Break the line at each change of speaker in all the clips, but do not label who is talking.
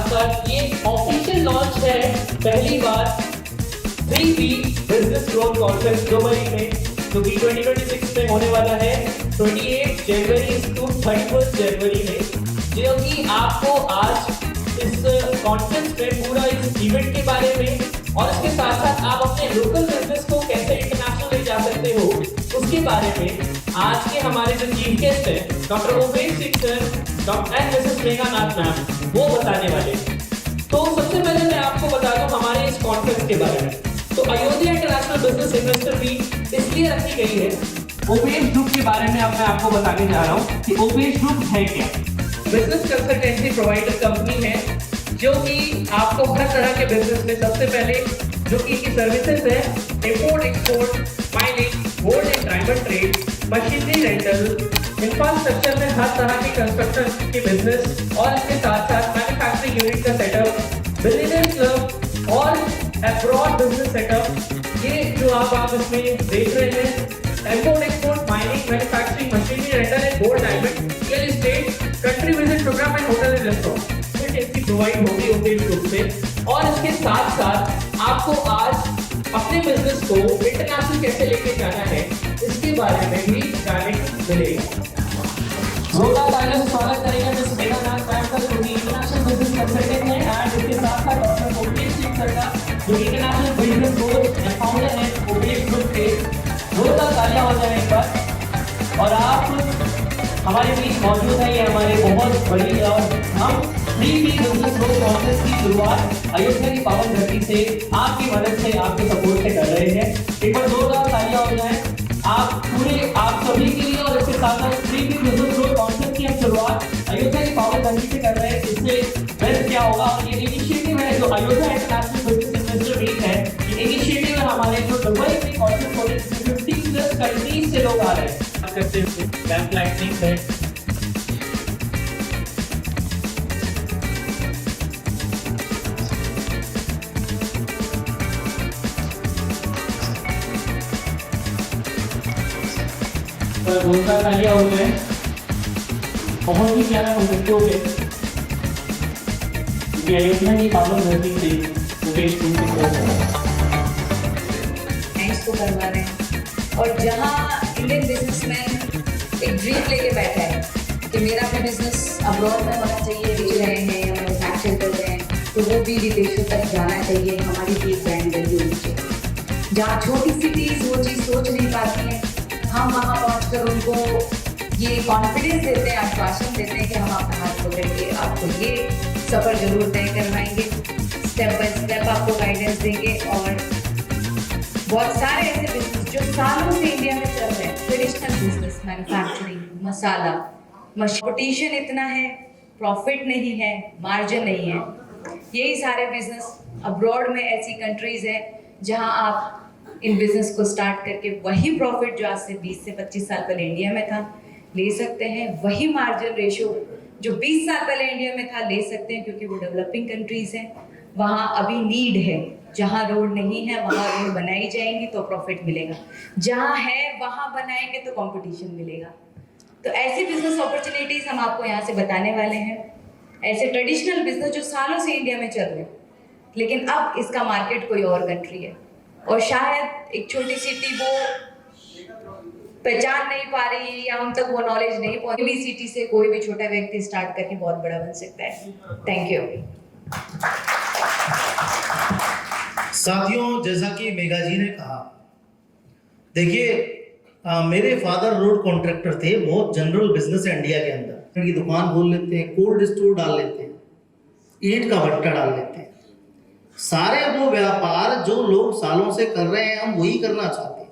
साथ साथ ये ऑफिशियल लॉन्च है पहली बार 3B business growth conference Dubai में, जो कि 2026 में होने वाला है 28 जनवरी टू 31 जनवरी में। जो कि आपको आज इस कॉन्फ्रेंस में पूरा इस इवेंट के बारे में और इसके साथ साथ आप अपने लोकल बिजनेस को कैसे इंटरनेशनल ले जा सकते हो उसके बारे में आज के हमारे जो चीफ गेस्ट हैं doctor Umesh Singh sir, doctor and Mrs Meghanath ma'am, वो बताने वाले हैं। तो सबसे पहले मैं आपको बता दूं हमारे इस कॉन्फ्रेंस के बारे में। तो Ayodhya international business investor meet इसलिए रखी गई है। ओपेश ग्रुप के बारे में अब मैं आपको बताने जा रहा हूँ कि ओपेश ग्रुप है क्या। बिजनेस कंसल्टेंसी प्रोवाइडर कंपनी है जो कि आपको हर तरह के बिजनेस में सबसे पहले जो कि इनकी सर्विसेज है import export, mining, gold and diamond trade, machinery rental, infrastructure में हर तरह के कंस्ट्रक्शन के बिजनेस और इसके साथ साथ मैन्युफैक्चरिंग यूनिट का सेटअप, बिलियनियर्स क्लब और अब्रॉड बिजनेस सेटअप। ये जो आप इसमें देख रहे हैं import export, mining, manufacturing, machinery rental and gold diamond, real estate, country visit program and hotel and restaurant इसकी प्रोवाइड होगी ओपेश ग्रुप से। और इसके साथ साथ आपको आज अपने बिजनेस को इंटरनेशनल कैसे लेके जाना है इसके बारे में भी जानने को मिलेगा। जोरदार तालियों से स्वागत करेंगे मिस मेघानाथ मैम का, जो कि इंटरनेशनल बिजनेस कंसल्टेंट है, एंड इसके साथ साथ डॉक्टर उमेश सिंह सर का, जो international business coach and founder है ओपेश ग्रुप के। जोरदार तालियां हो जाए एक बार। और आप हमारे बीच मौजूद है, ये हमारे बहुत बड़ी और हम 3B बिजनेस ग्रोथ कॉन्फ्रेंस की शुरुआत अयोध्या की पावन धरती से आपकी मदद से, आपके सपोर्ट से कर रहे हैं। एक बार जोरदार तालियां हो जाए आप सभी के लिए। और इसके साथ साथ 3B बिजनेस ग्रोथ कॉन्फ्रेंस की हम शुरुआत अयोध्या की पावन धरती से कर रहे हैं। इससे बेस्ट क्या होगा, और ये इनिशिएटिव है जो Ayodhya international business investor meet है, ये इनिशिएटिव है हमारे जो दुबई में कॉन्फ्रेंस हो रही है, 50+ कंट्रीज से लोग आ रहे हैं। करते हैं बैंक लाइटनिंग है, रोजगार तालियां हो गए, बहुत ही प्यारा कॉन्सेप्ट हो गए कि अयोध्या की पावन धरती से ओपेश ग्रुप
को करवा रहे हैं। और जहाँ इंडियन बिजनेसमैन एक ड्रीम लेके बैठा है कि मेरा भी बिजनेस अब्रॉड में होना चाहिए, बेच रहे हैं या मैन्युफैक्चर कर रहे हैं, तो वो भी विदेशों तक जाना चाहिए, हमारी भी एक ब्रांड वैल्यू होनी चाहिए। जहाँ छोटी सिटीज वो चीज़ सोच नहीं पाती हैं, हम वहाँ पहुँचकर उनको ये कॉन्फिडेंस देते हैं, आश्वासन देते हैं कि हम आपका हाथ पकड़ेंगे, आपको ये सफ़र जरूर तय करवाएंगे, स्टेप बाय स्टेप आपको गाइडेंस देंगे। और बहुत सारे ऐसे बिजनेस जो सालों से इंडिया में चल रहे हैं, ट्रेडिशनल बिजनेस, मैन्युफैक्चरिंग, मसाला, कंपटीशन इतना है, प्रॉफिट नहीं है, मार्जिन नहीं है। यही सारे बिजनेस अब्रॉड में ऐसी कंट्रीज हैं जहां आप इन बिजनेस को स्टार्ट करके वही प्रॉफिट जो आज से 20 से 25 साल पहले इंडिया में था ले सकते हैं, वही मार्जिन रेशियो जो 20 साल पहले इंडिया में था ले सकते हैं, क्योंकि वो डेवलपिंग कंट्रीज हैं। वहाँ अभी नीड है, जहाँ रोड नहीं है वहाँ रोड बनाई जाएंगी तो प्रॉफिट मिलेगा, जहाँ है वहाँ बनाएंगे तो कंपटीशन मिलेगा। तो ऐसी बिजनेस अपॉर्चुनिटीज हम आपको यहाँ से बताने वाले हैं, ऐसे ट्रेडिशनल बिजनेस जो सालों से इंडिया में चल रहे हैं, लेकिन अब इसका मार्केट कोई और कंट्री है और शायद एक छोटी सिटी वो पहचान नहीं पा रही है या हम तक वो नॉलेज नहीं पहुंची। भी सिटी से कोई भी छोटा व्यक्ति स्टार्ट करके बहुत बड़ा बन सकता है। Thank you.
साथियों, जैसा कि मेघा जी ने कहा, देखिए मेरे फादर रोड कॉन्ट्रैक्टर थे, बहुत जनरल बिजनेस है इंडिया के अंदर। इनकी दुकान खोल लेते हैं, कोल्ड स्टोर डाल लेते हैं, ईंट का भट्टा डाल लेते हैं, सारे वो व्यापार जो लोग सालों से कर रहे हैं हम वही करना चाहते हैं।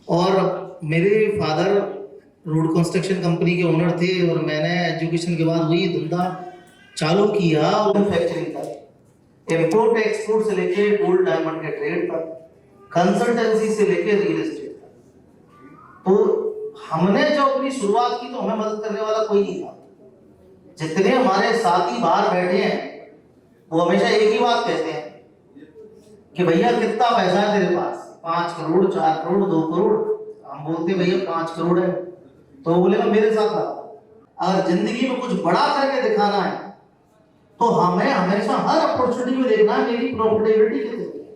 और मेरे फादर रोड कंस्ट्रक्शन कंपनी के ओनर थे और मैंने एजुकेशन के बाद वही धंधा चालू किया। मैन्युफैक्चरिंग था, इंपोर्ट एक्सपोर्ट से लेके गोल्ड डायमंड के ट्रेड तक, कंसल्टेंसी से लेके रियल एस्टेट तक। तो हमने जो अपनी शुरुआत की तो हमें मदद करने वाला कोई नहीं था। जितने हमारे साथी बाहर बैठे हैं वो हमेशा एक ही बात कहते हैं कि भैया कितना पैसा है तेरे पास, 5 करोड़, 4 करोड़, 2 करोड़। हम बोलते भैया 5 करोड़ है, तो वो बोलेगा मेरे साथ रहो। अगर जिंदगी में कुछ बड़ा करके दिखाना है तो हमें हमेशा हर अपॉर्चुनिटी में देखना मेरी प्रॉफिटेबिलिटी कितनी है,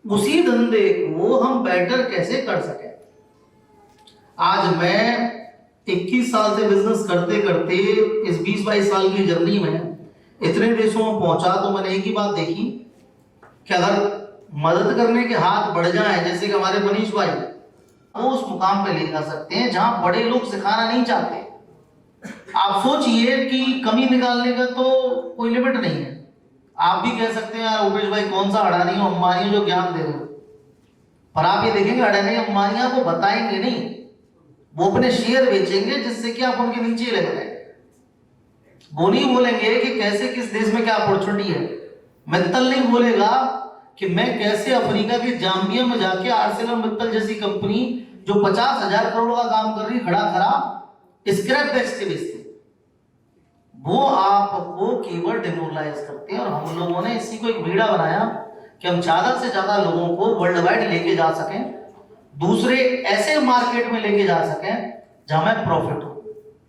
उसी धंधे को हम बेटर कैसे कर सके। आज मैं 21 साल से बिजनेस करते करते इस 20-22 साल की जर्नी में इतने देशों में पहुंचा, तो मैंने एक ही बात देखी कि अगर मदद करने के हाथ बढ़ जाए, जैसे कि हमारे मनीष भाई, वो उस मुकाम पे ले जा सकते हैं जहां बड़े लोग सिखाना नहीं चाहते। आप सोचिए कि कमी निकालने का तो कोई लिमिट नहीं है। आप भी कह सकते हैं यार उपेश भाई कौन सा अडानी और अंबानी जो ज्ञान दे रहे हो, पर आप ये देखेंगे अडानी अंबानी आपको बताएंगे नहीं, वो अपने शेयर बेचेंगे जिससे कि आप उनके नीचे लग रहे हैं। वो नहीं बोलेंगे कि कैसे किस देश में क्या अपॉर्चुनिटी है। मित्तल नहीं बोलेगा कि मैं कैसे अफ्रीका के जाम्बिया में जाके आर्सेलर मित्तल जैसी कंपनी जो 50,000 करोड़ का काम कर रही खड़ा खड़ा स्क्रैप बेचते, वो आपको केवल डेमोरलाइज करते हैं। और हम लोगों ने इसी को एक बीड़ा बनाया कि हम ज्यादा से ज्यादा लोगों को वर्ल्ड वाइड लेके जा सकें, दूसरे ऐसे मार्केट में लेके जा सकें जहां में प्रॉफिट हो।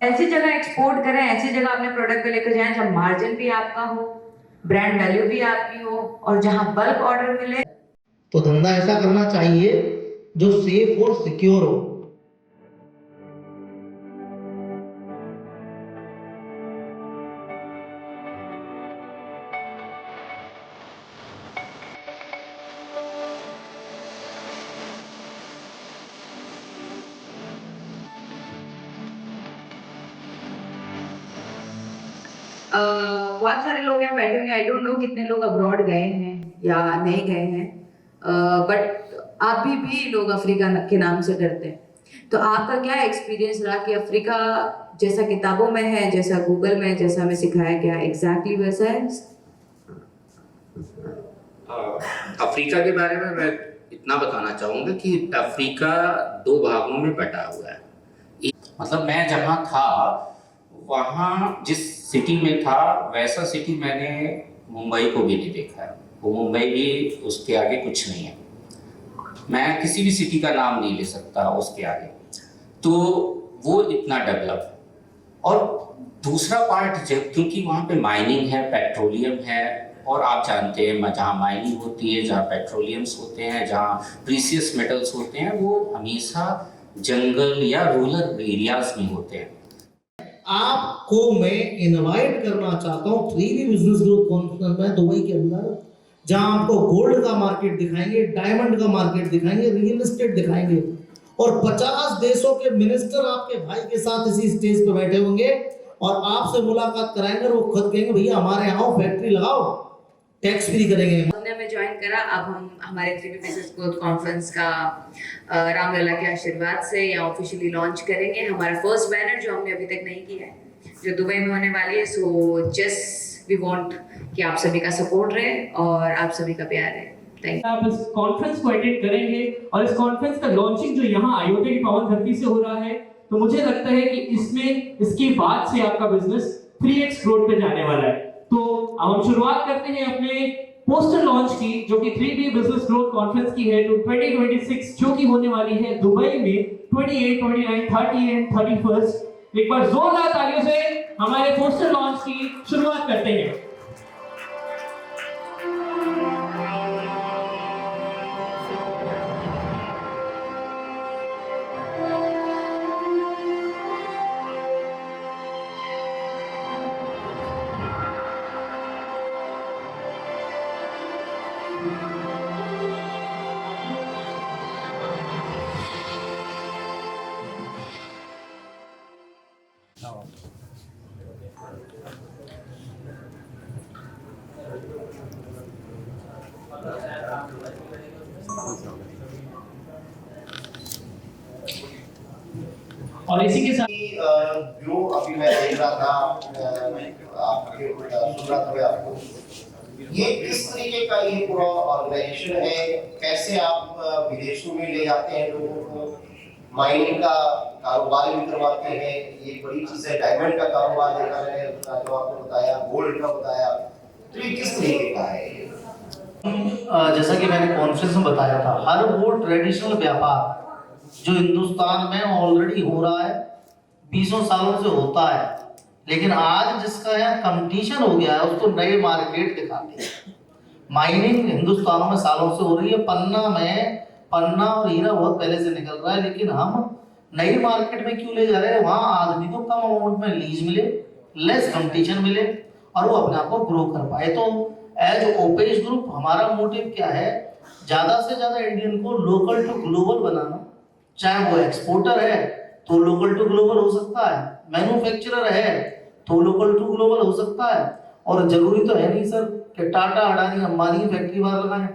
ऐसी जगह एक्सपोर्ट करें, ऐसी जगह अपने प्रोडक्ट को लेकर जाएं जहां मार्जिन भी आपका हो, ब्रांड वैल्यू भी आपकी हो, और जहां बल्क ऑर्डर मिले।
तो धंधा ऐसा करना चाहिए जो सेफ और सिक्योर हो।
बहुत सारे लोग यहाँ बैठे हुए, आई डोंट नो कितने लोग अब्रॉड गए हैं या नहीं गए हैं, बट अभी भी लोग अफ्रीका के नाम से डरते हैं। तो आपका क्या एक्सपीरियंस रहा कि अफ्रीका जैसा किताबों में है, जैसा गूगल में, जैसा हमें सिखाया गया, एग्जैक्टली वैसा है?
अफ्रीका के बारे में मैं इतना बताना चाहूँगा कि अफ्रीका 2 भागों में बटा हुआ है। मतलब मैं जहाँ था वहाँ जिस सिटी में था वैसा सिटी मैंने मुंबई को भी नहीं देखा है। वो मुंबई भी उसके आगे कुछ नहीं है। मैं किसी भी सिटी का नाम नहीं ले सकता उसके आगे, तो वो इतना डेवलप है। और दूसरा पार्ट क्योंकि वहाँ पे माइनिंग है, पेट्रोलियम है, और आप जानते हैं जहाँ माइनिंग होती है, जहाँ पेट्रोलियम्स होते हैं, जहाँ प्रीसियस मेटल्स होते हैं, वो हमेशा जंगल या रूरल एरियाज में होते हैं।
आपको मैं इनवाइट करना चाहता हूँ 3D बिजनेस ग्रोथ कॉन्फ्रेंस में दुबई के अंदर, जहां आपको गोल्ड का मार्केट दिखाएंगे, डायमंड का मार्केट दिखाएंगे, रियल एस्टेट दिखाएंगे, और 50 देशों के मिनिस्टर आपके भाई के साथ इसी स्टेज पे बैठे होंगे और आपसे मुलाकात कराएंगे। और वो खुद कहेंगे भैया हमारे यहाँ फैक्ट्री लगाओ, टैक्स फ्री करेंगे।
हमने हमें ज्वाइन करा। अब हम हमारे 3D बिजनेस ग्रोथ कॉन्फ्रेंस का रामलला के आशीर्वाद से यहाँ ऑफिशियली लॉन्च करेंगे। हमारा फर्स्ट बैनर जो हमने अभी तक नहीं किया है, जो दुबई में होने वाली है। सो जस्ट वी वांट कि आप सभी का सपोर्ट रहे और आप सभी का प्यार रहे। Thank you.
आप इस कॉन्फ्रेंस को अटेंड करेंगे और इस कॉन्फ्रेंस का लॉन्चिंग जो यहाँ अयोध्या की पावन धरती से हो रहा है, तो मुझे लगता है कि इसमें इसके बाद से आपका बिजनेस 3x ग्रोथ पे जाने वाला है। तो हम शुरुआत करते हैं अपने पोस्टर लॉन्च की, जो कि 3D बिजनेस ग्रोथ कॉन्फ्रेंस की है 2026, जो कि होने वाली है दुबई में 28, 29, 30 एंड 31। एक बार जोरदार तालियों से हमारे पोस्टर लॉन्च की शुरुआत करते हैं। और इसी के साथ
जो अभी मैं देख रहा था, आपके सुन रहा था मैं आपको, ये किस तरीके का ये पूरा ऑर्गेनाइजेशन है, कैसे आप विदेशों में ले जाते हैं लोगों को, माइनिंग का कारोबार भी करवाते हैं, ये बड़ी चीज है, डायमंड का कारोबार देखा मैंने, जो आपने बताया, गोल्ड का बताया, तो ये किस तरीके का है?
जैसा कि मैंने कॉन्फ्रेंस में बताया था, हर वो ट्रेडिशनल व्यापार जो हिंदुस्तान में ऑलरेडी हो रहा है, 20 सालों से होता है, लेकिन आज जिसका यहाँ कंपटीशन हो गया है उसको नए मार्केट दिखाते हैं। माइनिंग हिंदुस्तान में सालों से हो रही है, पन्ना और हीरा बहुत पहले से निकल रहा है, लेकिन हम नई मार्केट में क्यों ले जा रहे हैं? वहाँ आदमी को कम अमाउंट में लीज मिले, लेस कंपटीशन मिले और वो अपने आप को ग्रो कर पाए। तो एज ओपेश ग्रुप हमारा मोटिव क्या है? ज्यादा से ज्यादा इंडियन को लोकल टू ग्लोबल बनाना। चाहे वो एक्सपोर्टर है तो लोकल टू ग्लोबल हो सकता है, मैन्युफैक्चरर है तो लोकल टू ग्लोबल हो सकता है, और जरूरी तो है नहीं सर कि टाटा, अडानी, अंबानी की फैक्ट्री बाहर लगाएं।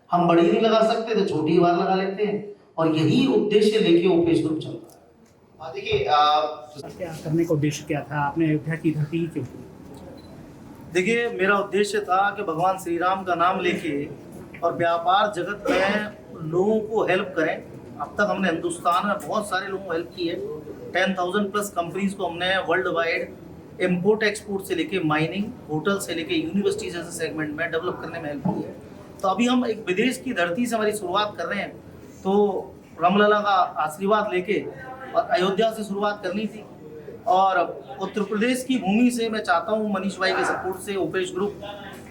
हम बड़ी नहीं लगा सकते तो छोटी बाहर लगा लेते हैं, और यही उद्देश्य लेके ओपेश ग्रुप चल रहा है।
देखिए
क्या करने का उद्देश्य क्या था? आपने अयोध्या की धरती क्यों की?
देखिए, मेरा उद्देश्य था कि भगवान श्री राम का नाम लेके और व्यापार जगत में लोगों को हेल्प करें। अब तक हमने हिंदुस्तान में बहुत सारे लोगों को हेल्प की है। 10,000 प्लस कंपनीज को हमने वर्ल्ड वाइड इम्पोर्ट एक्सपोर्ट से लेके माइनिंग, होटल से लेके यूनिवर्सिटी जैसे सेगमेंट में डेवलप करने में हेल्प की है। तो अभी हम एक विदेश की धरती से हमारी शुरुआत कर रहे हैं, तो रामलला का आशीर्वाद लेके और अयोध्या से शुरुआत करनी थी। और उत्तर प्रदेश की भूमि से मैं चाहता हूँ मनीष भाई के सपोर्ट से ओपेश ग्रुप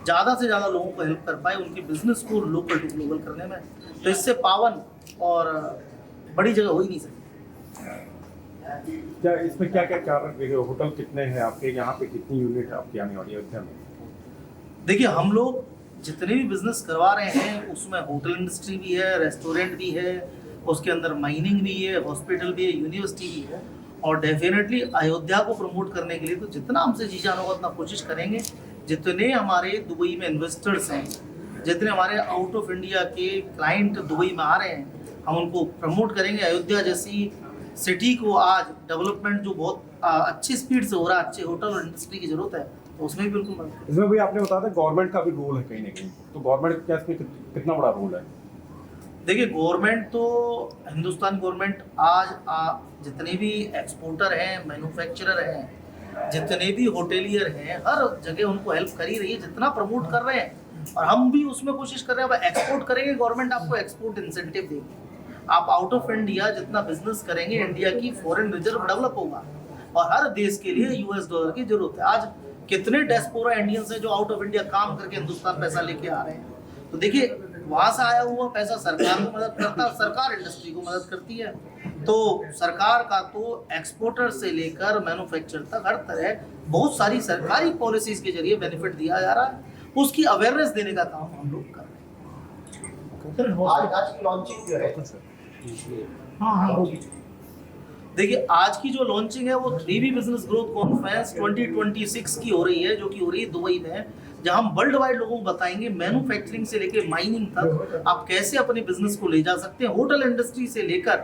ज़्यादा से ज़्यादा लोगों को हेल्प कर पाए उनके बिजनेस को लोकल टू ग्लोबल करने में। तो इससे पावन और बड़ी जगह हो ही नहीं सकती।
क्या इसमें क्या क्या कारण देखिए, होटल कितने हैं आपके यहाँ पे, कितनी यूनिट है आपकी आने वाली अयोध्या में?
देखिए, हम लोग जितने भी बिजनेस करवा रहे हैं उसमें होटल इंडस्ट्री भी है, रेस्टोरेंट भी है, उसके अंदर माइनिंग भी है, हॉस्पिटल भी है, यूनिवर्सिटी भी है। और डेफिनेटली अयोध्या को प्रमोट करने के लिए तो जितना हमसे जी जाना होगा उतना कोशिश करेंगे। जितने हमारे दुबई में इन्वेस्टर्स हैं, जितने हमारे आउट ऑफ इंडिया के क्लाइंट दुबई में आ रहे हैं, हम उनको प्रमोट करेंगे। अयोध्या जैसी सिटी को आज डेवलपमेंट जो बहुत अच्छी स्पीड से हो रहा है, अच्छे होटल और इंडस्ट्री की जरूरत है, तो उसमें भी बिल्कुल मदद करेंगे।
इसमें भी आपने बताया था गवर्नमेंट का भी रोल है कहीं ना कहीं, तो गवर्नमेंट का इसमें कितना बड़ा रोल है?
देखिए, गवर्नमेंट तो हिंदुस्तान गवर्नमेंट आज जितने भी एक्सपोर्टर हैं, मैन्युफैक्चरर हैं, जितने भी होटेलियर हैं, हर जगह उनको हेल्प कर ही रही है, जितना प्रमोट कर रहे हैं। और हम भी उसमें कोशिश कर रहे हैं। अब एक्सपोर्ट करेंगे, गवर्नमेंट आपको एक्सपोर्ट इंसेंटिव देगी। आप आउट ऑफ इंडिया जितना बिजनेस करेंगे, इंडिया की फॉरेन रिजर्व डेवलप होगा, और हर देश के लिए यूएस डॉलर की जरूरत है। आज कितने डेस्पोरा इंडियंस हैं जो आउट ऑफ इंडिया काम करके हिंदुस्तान पैसा लेके आ रहे हैं। तो देखिए, वहां से आया हुआ पैसा सरकार को मदद करता है, सरकार इंडस्ट्री को मदद करती है। तो सरकार का तो एक्सपोर्टर से लेकर मैन्युफैक्चर तक हर तरह बहुत सारी सरकारी पॉलिसीज के जरिए बेनिफिट दिया जा रहा है, उसकी अवेयरनेस देने का काम हम लोग कर रहे हैं।
आज की लॉन्चिंग जो है,
हाँ,
देखिए, आज की जो लॉन्चिंग है वो 3B बिजनेस ग्रोथ कॉन्फ्रेंस 2026 की हो रही है, जो कि हो रही है दुबई में, जहां हम वर्ल्ड वाइड लोगों को बताएंगे मैन्युफैक्चरिंग से लेकर माइनिंग तक आप कैसे अपने बिजनेस को ले जा सकते हैं, होटल इंडस्ट्री से लेकर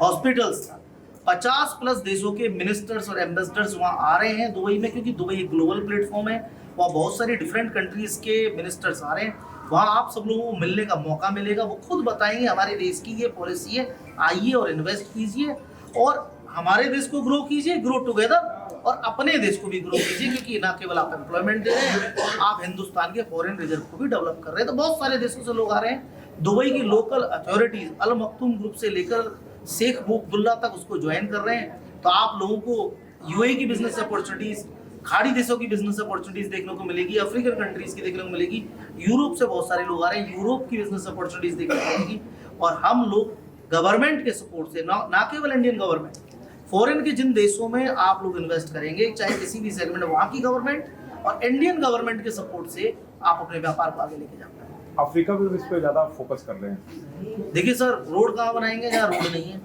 हॉस्पिटल्स तक। 50 प्लस देशों के मिनिस्टर्स और एम्बेसडर्स वहाँ आ रहे हैं दुबई में, क्योंकि दुबई एक ग्लोबल प्लेटफॉर्म है। वहाँ बहुत सारे डिफरेंट कंट्रीज के मिनिस्टर्स आ रहे हैं। वहाँ आप सब लोगों को मिलने का मौका मिलेगा। वो खुद बताएंगे हमारे देश की ये पॉलिसी है, आइए और इन्वेस्ट कीजिए और हमारे देश को ग्रो कीजिए, ग्रो टुगेदर, और अपने देश को भी ग्रो कीजिए, क्योंकि ना केवल आप एम्प्लॉयमेंट दे रहे हैं, आप हिंदुस्तान के फॉरेन रिजर्व को भी डेवलप कर रहे हैं। तो बहुत सारे देशों से लोग आ रहे हैं। दुबई की लोकल अथॉरिटीज अल मखतूम ग्रुप से लेकर शेख अब्दुल्ला तक उसको ज्वाइन कर रहे हैं। तो आप लोगों को यूएई की बिजनेस अपॉर्चुनिटीज, खाड़ी देशों की बिजनेस अपॉर्चुनिटीज देखने को मिलेगी, अफ्रीकन कंट्रीज की देखने को मिलेगी, यूरोप से बहुत सारे लोग आ रहे हैं, यूरोप की बिजनेस अपॉर्चुनिटीज देखने को मिलेगी। और हम लोग गवर्नमेंट के सपोर्ट से, ना केवल इंडियन गवर्नमेंट, फॉरेन के जिन देशों में आप लोग इन्वेस्ट करेंगे, चाहे किसी भी सेगमेंट, वहाँ की गवर्नमेंट और इंडियन गवर्नमेंट के सपोर्ट से आप अपने व्यापार को आगे लेके जाते हैं।
अफ्रीका भी इस पे ज्यादा फोकस कर रहे हैं।
देखिए सर, रोड कहाँ बनाएंगे जहाँ रोड नहीं है।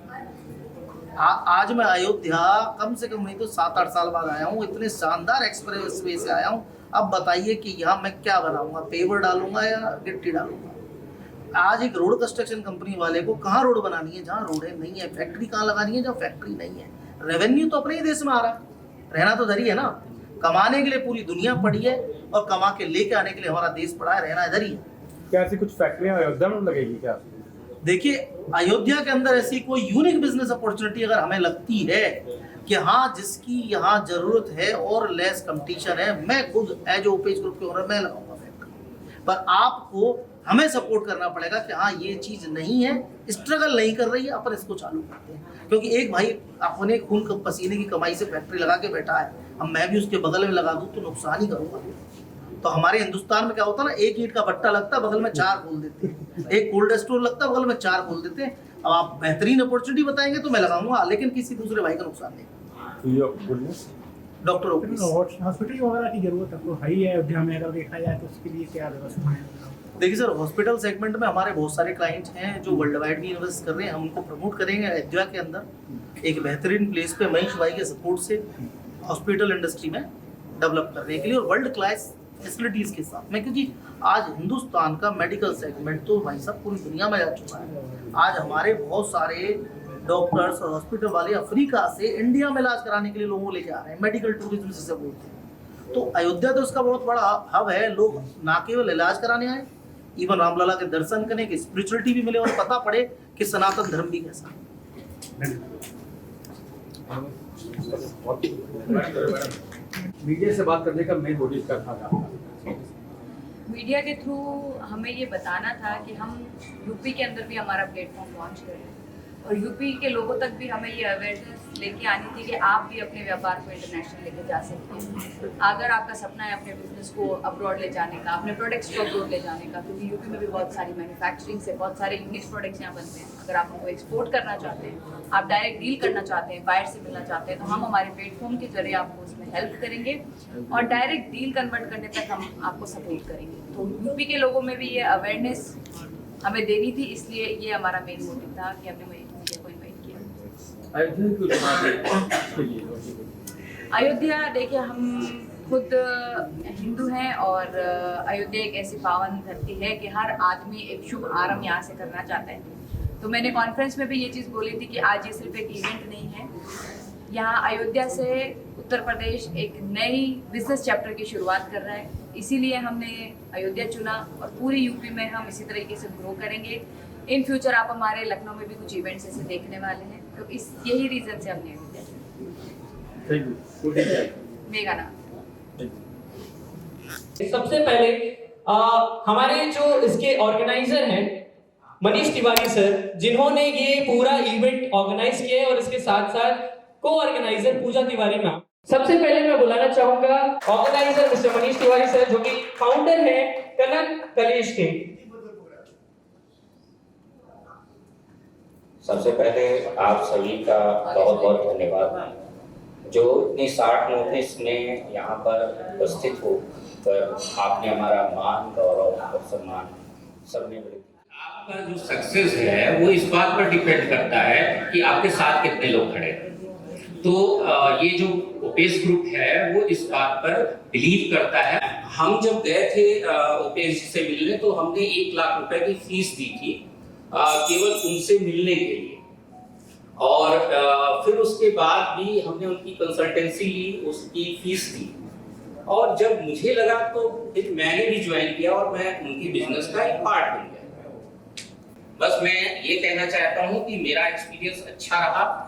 आज मैं अयोध्या कम से कम नहीं तो 7-8 साल बाद आया हूँ, इतने शानदार एक्सप्रेस वे से आया हूँ। अब बताइए कि यहाँ मैं क्या बनाऊंगा, पेवर डालूंगा या गिट्टी डालूंगा? आज एक रोड कंस्ट्रक्शन कंपनी वाले को कहाँ रोड बनानी है जहाँ रोड है नहीं है, फैक्ट्री कहाँ लगानी है जहाँ फैक्ट्री नहीं है। रेवेन्यू तो अपने ही देश में आ रहा है, रहना तो इधर ही है ना। कमाने के लिए पूरी दुनिया पड़ी है और कमा के लेके आने के लिए हमारा देश पड़ा है, रहना इधर ही है।
क्या ऐसी कुछ फैक्ट्रियां अयोध्या में लगेगी क्या?
देखिए, अयोध्या के अंदर ऐसी कोई यूनिक बिजनेस अपॉर्चुनिटी अगर हमें लगती है कि हाँ जिसकी यहाँ जरूरत है और लेस कंपटीशन है, मैं खुद एज ओपेश ग्रुप के ओनर मैं लगाऊंगा फैक्ट्री। पर आपको हमें सपोर्ट करना पड़ेगा कि हाँ ये चीज नहीं है, स्ट्रगल नहीं कर रही है, अपन इसको चालू करते हैं। क्योंकि एक भाई अपने खून पसीने की कमाई से फैक्ट्री लगा के बैठा है, अब मैं भी उसके बगल में लगा दूं तो नुकसान ही करूंगा। तो हमारे हिंदुस्तान में क्या होता है ना, एक ईंट का भट्टा लगता है, बगल में 4 खोल देते हैं, एक कोल्ड स्टोर लगता है, बगल में 4 खोल देते हैं। अब आप बेहतरीन अपॉर्चुनिटी बताएंगे तो मैं लगाऊंगा, लेकिन किसी दूसरे भाई का नुकसान नहीं। डॉक्टर ओपीडी
हॉस्पिटल वगैरह की जरूरत आपको है ही है अयोध्या में, अगर देखा जाए तो उसके लिए क्या व्यवस्था है?
देखिए सर, हॉस्पिटल सेगमेंट में हमारे बहुत सारे क्लाइंट हैं जो वर्ल्ड वाइड भी इन्वेस्ट कर रहे हैं। हम उनको प्रमोट करेंगे अयोध्या के अंदर एक बेहतरीन प्लेस पे मनीष भाई के सपोर्ट से हॉस्पिटल इंडस्ट्री में डेवलप करने के लिए, और वर्ल्ड क्लास फैसिलिटीज के साथ में, क्योंकि आज हिंदुस्तान का मेडिकल सेगमेंट तो भाई साहब पूरी दुनिया में जा चुका है। आज हमारे बहुत सारे डॉक्टर्स और हॉस्पिटल वाले अफ्रीका से इंडिया में इलाज कराने के लिए लोगों को लेके आ रहे हैं, मेडिकल टूरिज्म जिसे बोलते हैं। तो अयोध्या तो इसका बहुत बड़ा हब है। लोग ना केवल इलाज कराने आए, इवन रामलला के दर्शन करने की स्पिरिचुअलिटी भी मिले और पता पड़े कि सनातन धर्म भी कैसा है।
मीडिया से बात करने का मैं कोशिश करता था।
मीडिया के थ्रू हमें ये बताना था कि हम यूपी के अंदर भी हमारा प्लेटफॉर्म लॉन्च करें, और यूपी के लोगों तक भी हमें ये अवेयरनेस लेके आनी थी कि आप भी अपने व्यापार को इंटरनेशनल लेके जा सकते हैं। अगर आपका सपना है अपने बिजनेस को अब्रॉड ले जाने का, अपने प्रोडक्ट्स को अब्रॉड ले जाने का, क्योंकि यूपी में भी बहुत सारी मैन्युफैक्चरिंग से बहुत सारे यूनिक प्रोडक्ट्स यहाँ बनते हैं। अगर आप उनको एक्सपोर्ट करना चाहते हैं, आप डायरेक्ट डील करना चाहते हैं, बायर से मिलना चाहते हैं, तो हम हमारे प्लेटफॉर्म के जरिए आपको उसमें हेल्प करेंगे और डायरेक्ट डील कन्वर्ट करने तक हम आपको सपोर्ट करेंगे। तो यूपी के लोगों में भी ये अवेयरनेस हमें देनी थी, इसलिए ये हमारा मेन मोटिव था कि हमने मीडिया को इन्वाइट किया। अयोध्या देखिए, हम खुद हिंदू हैं और अयोध्या एक ऐसी पावन धरती है कि हर आदमी एक शुभ आरंभ यहाँ से करना चाहता है। तो मैंने कॉन्फ्रेंस में भी ये चीज़ बोली थी कि आज ये सिर्फ एक इवेंट नहीं है, यहाँ अयोध्या से उत्तर प्रदेश एक नई बिजनेस चैप्टर की शुरुआत कर रहा है। इसीलिए हमने अयोध्या चुना और पूरी यूपी में हम इसी तरीके से ग्रो करेंगे। इन फ्यूचर आप हमारे लखनऊ में भी कुछ इवेंट्स ऐसे देखने वाले हैं, तो इस यही रीज़न से हमने अयोध्या चुना। मेघाना
सबसे पहले हमारे जो इसके ऑर्गेनाइजर हैं मनीष तिवारी सर, जिन्होंने ये पूरा इवेंट ऑर्गेनाइज किया है, और इसके साथ साथ को ऑर्गेनाइजर पूजा तिवारी मैम। सबसे पहले मैं बुलाना चाहूंगा organiser mister Manish Tiwari sir, जो कि फाउंडर है कनक कलेश के।
सबसे पहले आप सभी का बहुत बहुत धन्यवाद जो इतनी शॉर्ट नोटिस में यहाँ पर उपस्थित हो पर आपने हमारा मान, गौरव और सम्मान सबने मिल। आपका जो सक्सेस है वो इस बात पर डिपेंड करता है कि आपके साथ कितने लोग खड़े हैं। तो ये जो ओपेस ग्रुप है वो इस बात पर बिलीव करता है। हम जब गए थे ओपेस जी से मिलने तो हमने 1 लाख रुपए की फीस दी थी केवल उनसे मिलने के लिए, और फिर उसके बाद भी हमने उनकी कंसल्टेंसी ली, उसकी फीस दी, और जब मुझे लगा तो फिर मैंने भी ज्वाइन किया और मैं उनकी बिजनेस का एक पार्ट बन गया। बस मैं ये कहना चाहता हूँ कि मेरा एक्सपीरियंस अच्छा रहा।